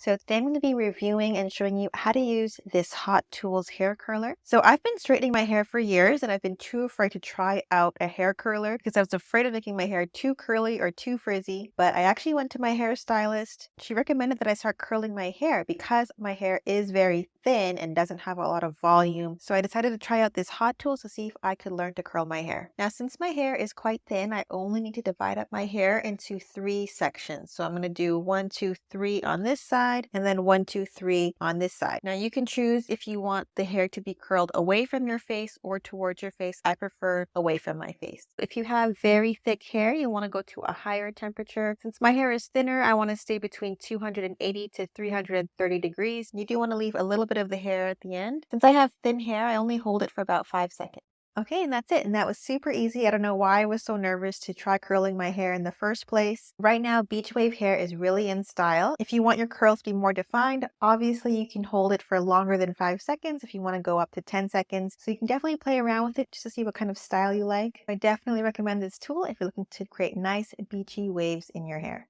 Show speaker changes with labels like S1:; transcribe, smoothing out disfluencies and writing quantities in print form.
S1: So today I'm going to be reviewing and showing you how to use this Hot Tools hair curler. So I've been straightening my hair for years and I've been too afraid to try out a hair curler because I was afraid of making my hair too curly or too frizzy. But I actually went to my hairstylist. She recommended that I start curling my hair because my hair is very thin and doesn't have a lot of volume. So I decided to try out this Hot Tools to see if I could learn to curl my hair. Now, since my hair is quite thin, I only need to divide up my hair into 3 sections. So I'm going to do 1, 2, 3 on this side and then 1, 2, 3 on this side. Now you can choose if you want the hair to be curled away from your face or towards your face. I prefer away from my face. If you have very thick hair, you want to go to a higher temperature. Since my hair is thinner, I want to stay between 280 to 330 degrees. You do want to leave a little bit of the hair at the end. Since I have thin hair, I only hold it for about 5 seconds. Okay, and that's it. And that was super easy. I don't know why I was so nervous to try curling my hair in the first place. Right now, beach wave hair is really in style. If you want your curls to be more defined, obviously you can hold it for longer than 5 seconds if you want to go up to 10 seconds. So you can definitely play around with it just to see what kind of style you like. I definitely recommend this tool if you're looking to create nice beachy waves in your hair.